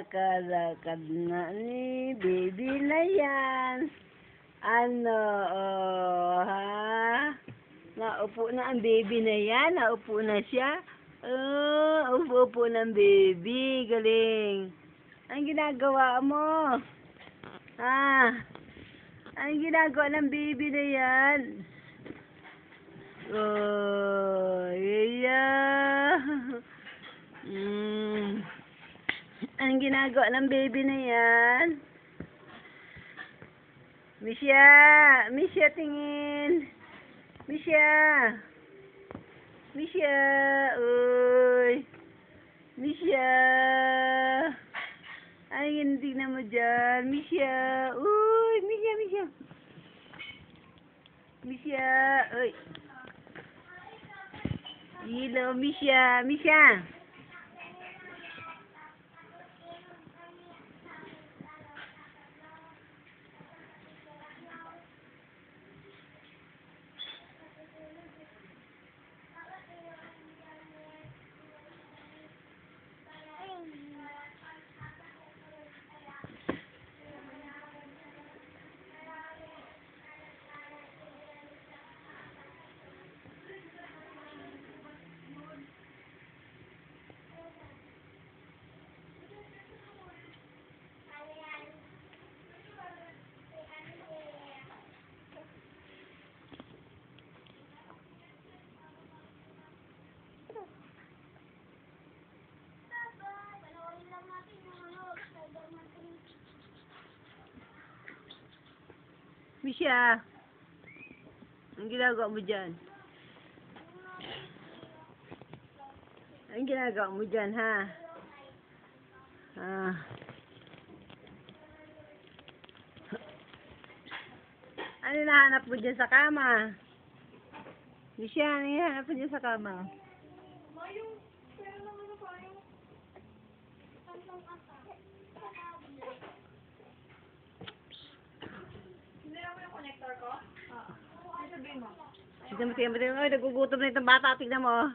Nakalakad na ni baby na yan. Ano, oh, ha? Naupo na ang baby na yan. Naupo na siya. Oh, upo-upo ng baby. Galing. Anong ginagawa mo? Ha? Anong ginagawa ng baby na yan? Oh, yeah. Anong ginagawa ng baby na yan? Misha! Misha, tingin! Misha! Misha! Uy! Misha! Ay, hindi na mo dyan. Misha! Uy! Misha, Misha! Misha! Uy! Hello, Misha! Misha! Misha, ang ginagawa mo dyan? Ang ginagawa mo dyan, ha? Ano nahanap mo dyan sa kama? Misha, ano nahanap mo dyan sa kama? Tignan mo. Ay, nagugutom na itong bata. Tignan mo.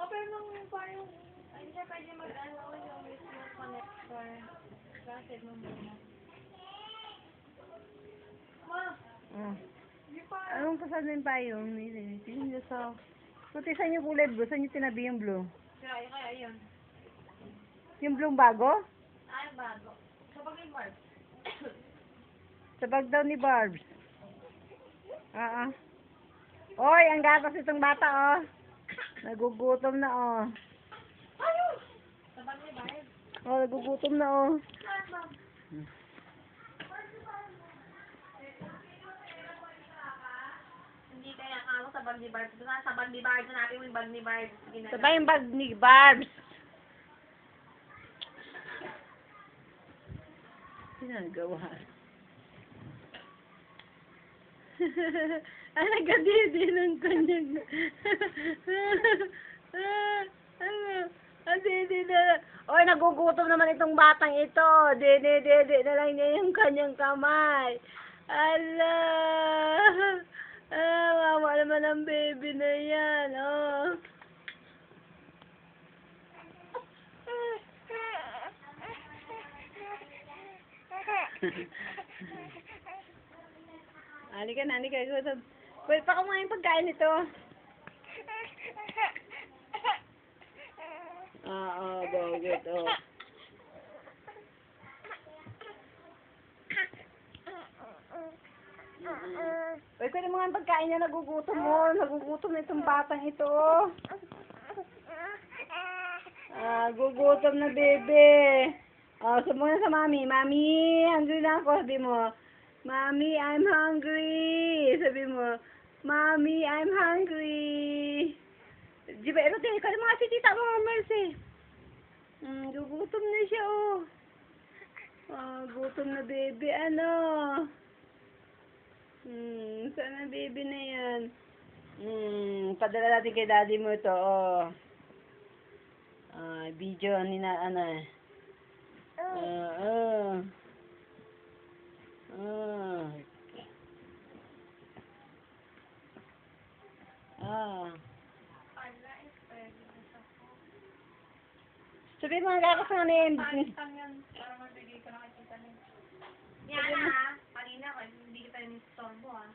Pero nung parang, hindi pwede mag-ano yung connector. Kasi mo muna. Ma! Anong pasal na yung payong? Tingnan nyo sa... Puti, saan yung kulay blue? Saan yung tinabi yung blue? Kaya yun. Yung blue bago? Ay, bago. Sa pag-ibart. Sa bag daw ni Barbs. Oy, ang gatas itong bata, oh. Nagugutom na, oh. Sa pag-ibart. Oh, nagugutom na, oh. Hindi kaya ako sa bag ni Barbs. Sa bag ni Barbs. Hanapin mo yung bag ni Barbs. Sabay yung bag ni Barbs. Ginagawa. Nagkadidi ng kanyang... Didi na... Oy, nagugutom naman itong batang ito. Didi na lang niya yung kanyang kamay. Ala! Wawa naman ang baby na yan, oh. Halika na, gutom. Pwede pa kumain pagkain nito. Good, oh. Pwede mo nga pagkain niya, nagugutom mo. Nagugutom na itong batang ito. Gugutom na, bebe. Sumunod sa mami. Mami, hungry na ako. Sabi mo, Mommy, I'm hungry. Sabi mo, Mommy, I'm hungry. Di ba, ito, ikaw mga si tita mo, Mercy. Gugutom na siya, oh. Gutom na, baby. Ano? Saan na, baby na yan? Padala natin kay daddy mo ito, oh. Video ni na, ano, Sabi mo, nagkakas nga na Palitan yan. Para mabigay ka nakikita niya. Yan ha. Kanina ka. Hindi kita yung storbo ha.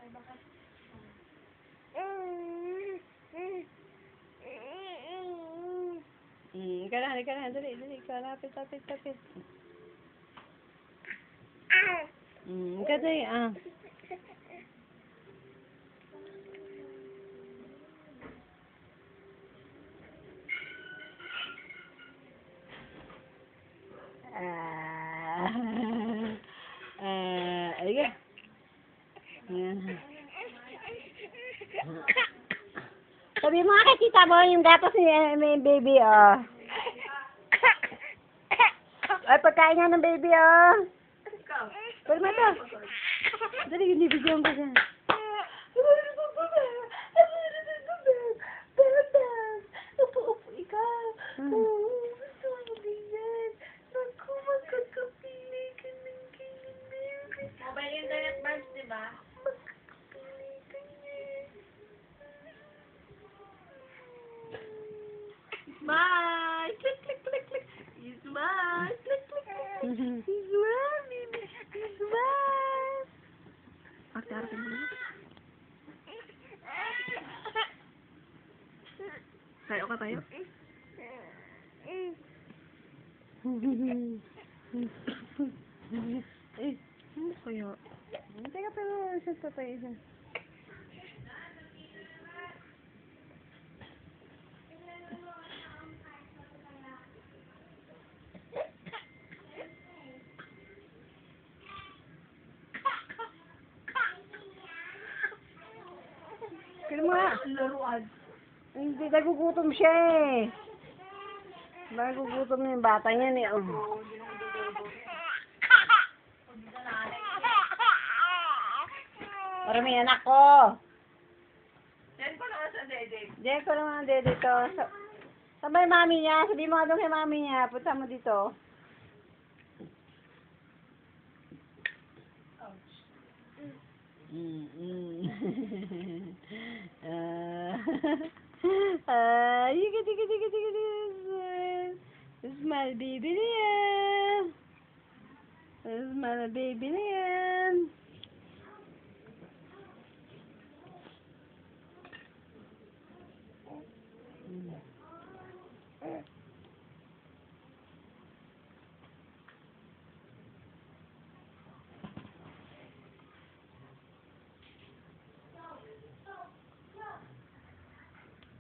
Ay baka. Ika na, dali, ika, lapit. Ika dali, Ayun. Sabi mo nga kay tita mo, yung gatas ni may baby, Ay, pagkain nga ng baby, Pwede mo ito. Dali, binibigyan ko siya. Upo, ikaw. Gusto mo ganyan. Naku, magkakapili ka ng ganyan. Mobile internet bars, di ba? Magkakapili ka niyan. Smile! Click. Smile! Click. Smile, baby. Smile! Arte mo na. Tayo ka tayo. Ano kaya? Teka, pero isa pa tayo isa. Kaya mo nga. Laruan. Hindi, nagugutom siya eh. Nagugutom na yung bata niyan eh. Marami anak ko. Yan ko naman sa dede. Diyan ko naman dito. Sabay mami niya. Sabi mo nga doon kay mami niya. Punta mo dito. Smile baby na yan. Smile baby na yan.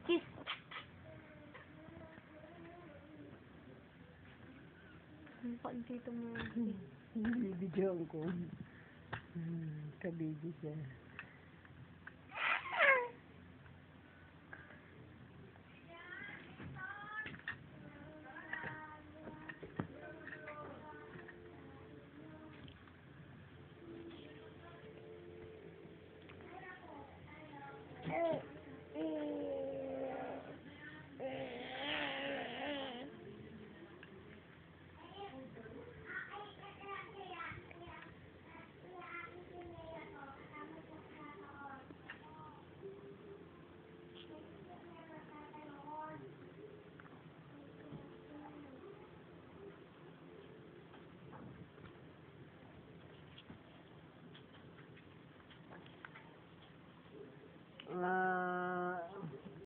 Kiss. Ang pagdito mo. Bibidyoan ko. Kabidi siya.